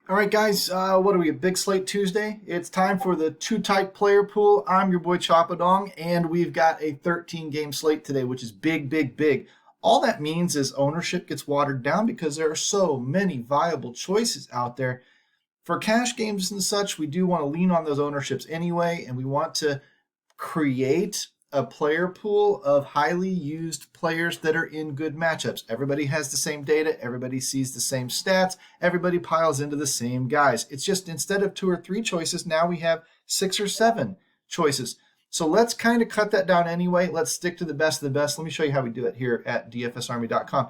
All right, guys, what are we, Big Slate Tuesday? It's time for the Too Tight Player Pool. I'm your boy Chapadong, and we've got a 13-game slate today, which is big, big, big. All that means is ownership gets watered down because there are so many viable choices out there. For cash games and such, we do want to lean on those ownerships anyway, and we want to create a player pool of highly used players that are in good matchups. Everybody has the same data, everybody sees the same stats, everybody piles into the same guys. It's just instead of 2 or 3 choices, now we have 6 or 7 choices. So let's kind of cut that down anyway. Let's stick to the best of the best. Let me show you how we do it here at dfsarmy.com.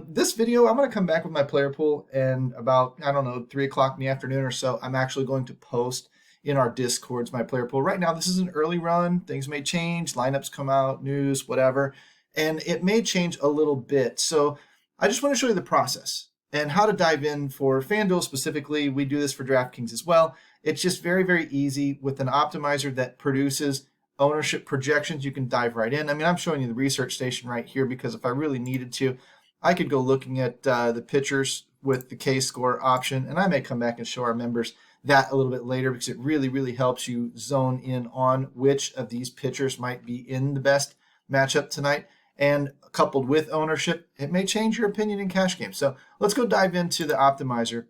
This video, I'm going to come back with my player pool, and about, 3 o'clock in the afternoon or so, I'm actually going to post in our Discords my player pool. Right now, this is an early run. Things may change, lineups come out, news, whatever, and it may change a little bit. So I just want to show you the process and how to dive in for FanDuel specifically. We do this for DraftKings as well. It's just very, very easy with an optimizer that produces ownership projections. You can dive right in. I mean, I'm showing you the research station right here because if I really needed to, I could go looking at the pitchers with the K-score option, and I may come back and show our members that a little bit later because it really, really helps you zone in on which of these pitchers might be in the best matchup tonight. And coupled with ownership, it may change your opinion in cash games. So let's go dive into the optimizer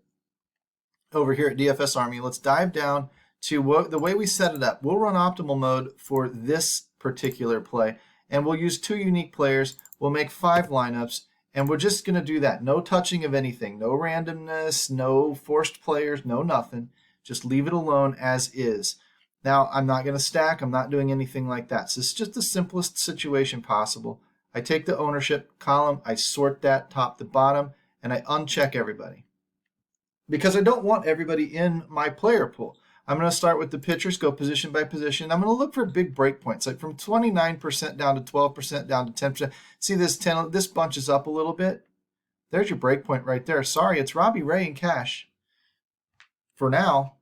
over here at DFS Army. Let's dive down to the way we set it up. We'll run optimal mode for this particular play, and we'll use 2 unique players. We'll make 5 lineups, and we're just going to do that. No touching of anything, no randomness, no forced players, no nothing. Just leave it alone as is. Now, I'm not going to stack. I'm not doing anything like that. So it's just the simplest situation possible. I take the ownership column, I sort that top to bottom, and I uncheck everybody. Because I don't want everybody in my player pool. I'm going to start with the pitchers, go position by position. I'm going to look for big breakpoints, like from 29% down to 12%, down to 10%. See this bunches up a little bit? There's your breakpoint right there. Sorry, it's Robbie Ray in cash. For now,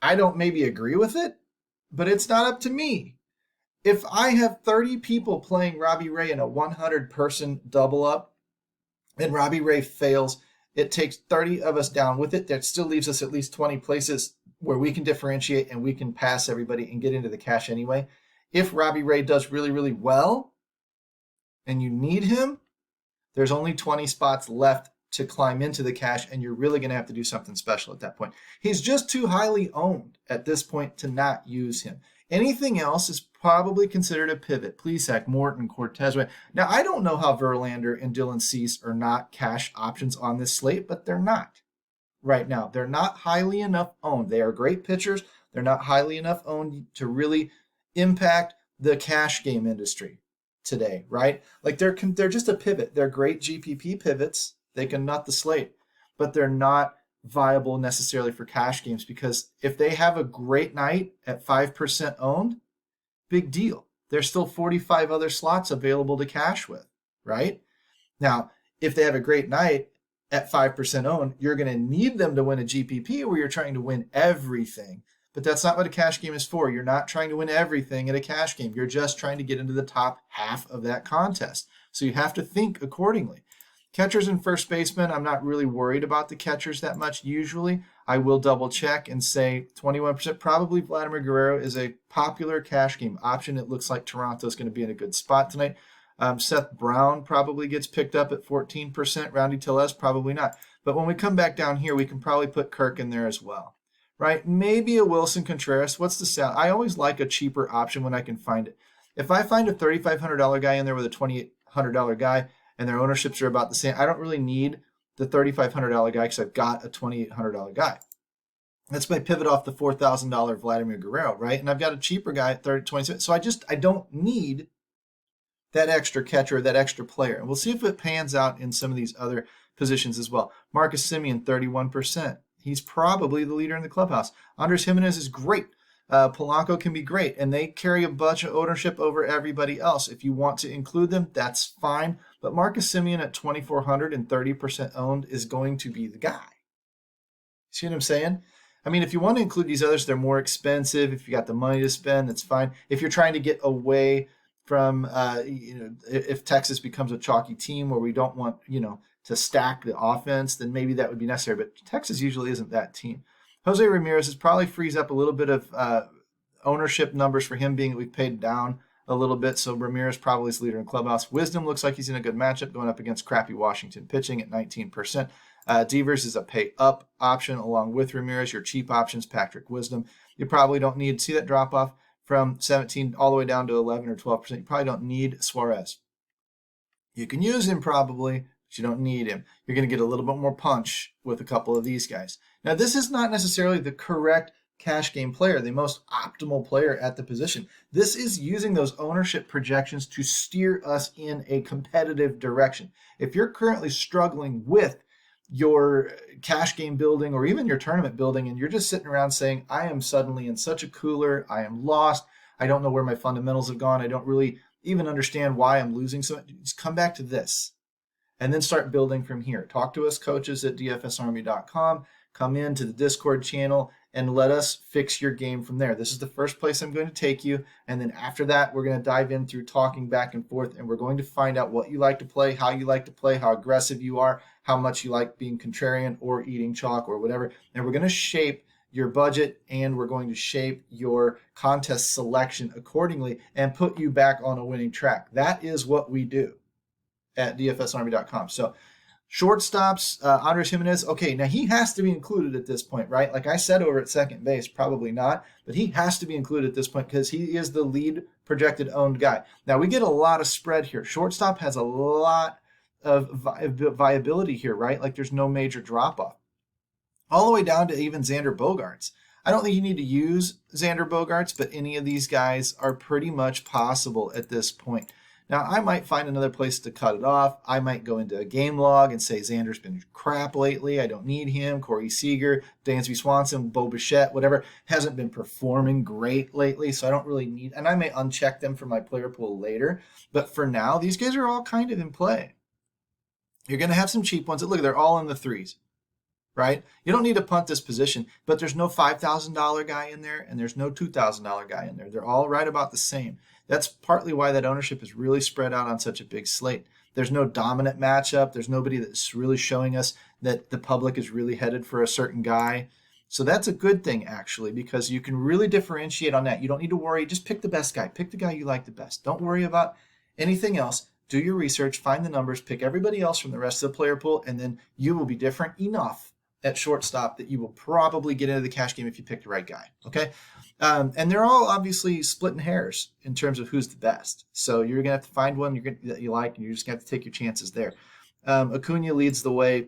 I don't maybe agree with it, but it's not up to me. If I have 30 people playing Robbie Ray in a 100-person double up and Robbie Ray fails, it takes 30 of us down with it. That still leaves us at least 20 places where we can differentiate and we can pass everybody and get into the cash anyway. If Robbie Ray does really, really well and you need him, there's only 20 spots left to climb into the cash, and you're really going to have to do something special at that point. He's just too highly owned at this point to not use him. Anything else is probably considered a pivot. Plesac, Morton, Cortez. Now, I don't know how Verlander and Dylan Cease are not cash options on this slate, but they're not right now. They're not highly enough owned. They are great pitchers. They're not highly enough owned to really impact the cash game industry today, right? Like they're just a pivot. They're great GPP pivots. They can nut the slate, but they're not viable necessarily for cash games because if they have a great night at 5% owned, big deal. There's still 45 other slots available to cash with, right? Now, if they have a great night at 5% owned, you're going to need them to win a GPP where you're trying to win everything. But that's not what a cash game is for. You're not trying to win everything at a cash game. You're just trying to get into the top half of that contest. So you have to think accordingly. Catchers and first basemen, I'm not really worried about the catchers that much usually. I will double check and say 21%. Probably Vladimir Guerrero is a popular cash game option. It looks like Toronto's going to be in a good spot tonight. Seth Brown probably gets picked up at 14%. Roundy Tellez, probably not. But when we come back down here, we can probably put Kirk in there as well, right? Maybe a Wilson Contreras. What's the sound? I always like a cheaper option when I can find it. If I find a $3,500 guy in there with a $2,800 guy, and their ownerships are about the same, I don't really need the $3,500 guy because I've got a $2,800 guy. That's my pivot off the $4,000 Vladimir Guerrero, right? And I've got a cheaper guy at 27. So I don't need that extra catcher, that extra player. And we'll see if it pans out in some of these other positions as well. Marcus Semien, 31%. He's probably the leader in the clubhouse. Andres Jimenez is great. Polanco can be great, and they carry a bunch of ownership over everybody else. If you want to include them, that's fine. But Marcus Semien at 2,400 and 30% owned is going to be the guy. See what I'm saying? I mean, if you want to include these others, they're more expensive. If you got the money to spend, that's fine. If you're trying to get away from, if Texas becomes a chalky team where we don't want, to stack the offense, then maybe that would be necessary. But Texas usually isn't that team. Jose Ramirez is probably frees up a little bit of ownership numbers for him, being that we've paid down a little bit. So Ramirez probably is leader in clubhouse. Wisdom looks like he's in a good matchup going up against crappy Washington pitching at 19%. Devers is a pay up option along with Ramirez. Your cheap options, Patrick Wisdom. You probably don't need to see that drop off from 17 all the way down to 11 or 12%. You probably don't need Suarez. You can use him probably, but you don't need him. You're going to get a little bit more punch with a couple of these guys. Now, this is not necessarily the correct cash game player, the most optimal player at the position. This is using those ownership projections to steer us in a competitive direction. If you're currently struggling with your cash game building or even your tournament building, and you're just sitting around saying, I am suddenly in such a cooler, I am lost, I don't know where my fundamentals have gone, I don't really even understand why I'm losing, so just come back to this and then start building from here. Talk to us, coaches at dfsarmy.com. Come into the Discord channel and let us fix your game from there. This is the first place I'm going to take you. And then after that, we're going to dive in through talking back and forth, and we're going to find out what you like to play, how you like to play, how aggressive you are, how much you like being contrarian or eating chalk or whatever. And we're going to shape your budget, and we're going to shape your contest selection accordingly and put you back on a winning track. That is what we do at dfsarmy.com. So shortstops, Andres Jimenez, okay, now he has to be included at this point, right? Like I said over at second base, probably not, but he has to be included at this point because he is the lead projected owned guy. Now we get a lot of spread here. Shortstop has a lot of viability here, right? Like there's no major drop off. All the way down to even Xander Bogaerts. I don't think you need to use Xander Bogaerts, but any of these guys are pretty much possible at this point. Now, I might find another place to cut it off. I might go into a game log and say Xander's been crap lately. I don't need him. Corey Seager, Dansby Swanson, Bo Bichette, whatever, hasn't been performing great lately, so I don't really need, and I may uncheck them for my player pool later. But for now, these guys are all kind of in play. You're going to have some cheap ones. Look, they're all in the threes. Right? You don't need to punt this position, but there's no $5,000 guy in there and there's no $2,000 guy in there. They're all right about the same. That's partly why that ownership is really spread out on such a big slate. There's no dominant matchup. There's nobody that's really showing us that the public is really headed for a certain guy. So that's a good thing, actually, because you can really differentiate on that. You don't need to worry. Just pick the best guy. Pick the guy you like the best. Don't worry about anything else. Do your research, find the numbers, pick everybody else from the rest of the player pool, and then you will be different enough at shortstop that you will probably get into the cash game if you pick the right guy, okay? And they're all obviously splitting hairs in terms of who's the best. So you're going to have to find one that you like, and you're just going to have to take your chances there. Acuna leads the way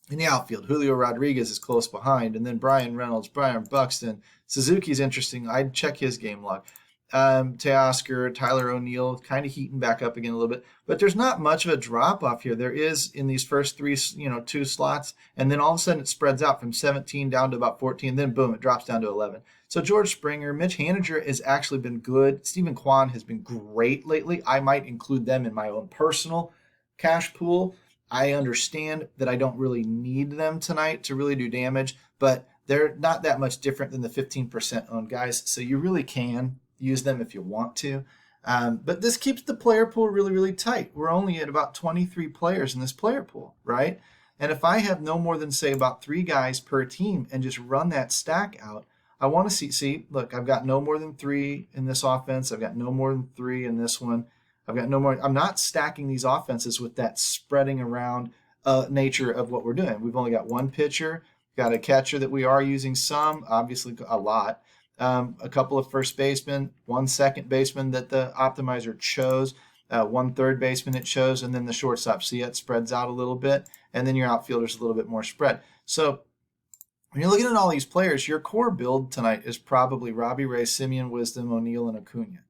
in the outfield. Julio Rodriguez is close behind, and then Brian Reynolds, Brian Buxton. Suzuki's interesting. I'd check his game log. Teoscar, Tyler O'Neill, kind of heating back up again a little bit, but there's not much of a drop off here. There is in these first three, two slots, and then all of a sudden it spreads out from 17 down to about 14. Then boom, it drops down to 11. So George Springer, Mitch Haniger has actually been good. Stephen Kwan has been great lately. I might include them in my own personal cash pool. I understand that I don't really need them tonight to really do damage, but they're not that much different than the 15% owned guys. So you really can use them if you want to. But this keeps the player pool really, really tight. We're only at about 23 players in this player pool, right? And if I have no more than, say, about 3 guys per team and just run that stack out, I want to see, look, I've got no more than 3 in this offense. I've got no more than 3 in this one. I've got no more. I'm not stacking these offenses with that spreading around nature of what we're doing. We've only got 1 pitcher, got a catcher that we are using some, obviously a lot. A couple of first basemen, 1 second baseman that the optimizer chose, 1 third baseman it chose, and then the shortstop. See, it spreads out a little bit, and then your outfielder's a little bit more spread. So when you're looking at all these players, your core build tonight is probably Robbie Ray, Simeon, Wisdom, O'Neill, and Acuna.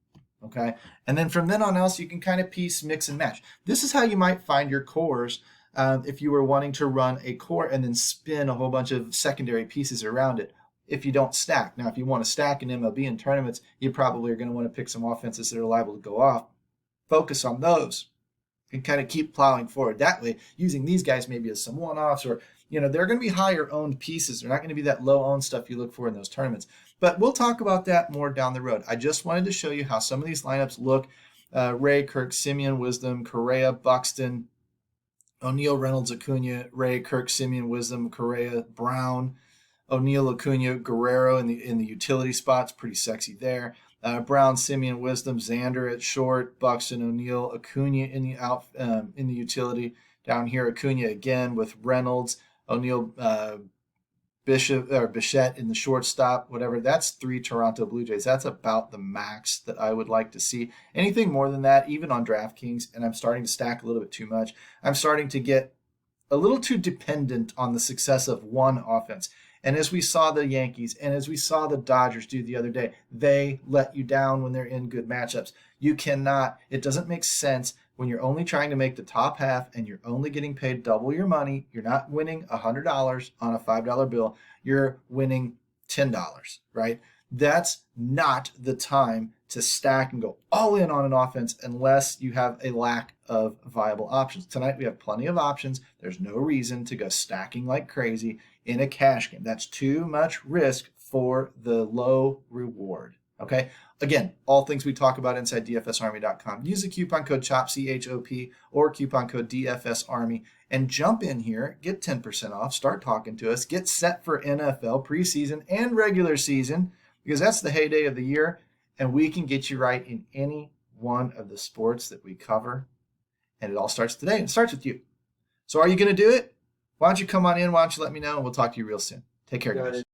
Okay? And then from then on else, you can kind of piece, mix, and match. This is how you might find your cores if you were wanting to run a core and then spin a whole bunch of secondary pieces around it. If you don't stack. Now, if you want to stack in MLB and tournaments, you probably are going to want to pick some offenses that are liable to go off. Focus on those and kind of keep plowing forward. That way, using these guys maybe as some one-offs, or, they're going to be higher owned pieces. They're not going to be that low owned stuff you look for in those tournaments. But we'll talk about that more down the road. I just wanted to show you how some of these lineups look. Ray, Kirk, Simeon, Wisdom, Correa, Buxton, O'Neal, Reynolds, Acuna, Ray, Kirk, Simeon, Wisdom, Correa, Brown, O'Neal, Acuna, Guerrero in the utility spots, pretty sexy there. Brown, Simeon, Wisdom, Xander at short, Buxton, O'Neal, Acuna in the utility. Down here, Acuna again with Reynolds, O'Neal, Bishop or Bichette in the shortstop, whatever. That's 3 Toronto Blue Jays. That's about the max that I would like to see. Anything more than that, even on DraftKings, and I'm starting to stack a little bit too much. I'm starting to get a little too dependent on the success of one offense. And as we saw the Yankees and as we saw the Dodgers do the other day, they let you down when they're in good matchups. You cannot, it doesn't make sense when you're only trying to make the top half and you're only getting paid double your money. You're not winning $100 on a $5 bill. You're winning $10, right? That's not the time to stack and go all in on an offense unless you have a lack of viable options. Tonight we have plenty of options. There's no reason to go stacking like crazy in a cash game. That's too much risk for the low reward. Okay. Again, all things we talk about inside DFSArmy.com. Use the coupon code CHOP, CHOP, or coupon code DFSArmy and jump in here, get 10% off, start talking to us, get set for NFL preseason and regular season because that's the heyday of the year, and we can get you right in any one of the sports that we cover. And it all starts today. It starts with you. So are you going to do it? Why don't you come on in? Why don't you let me know? And we'll talk to you real soon. Take care, guys.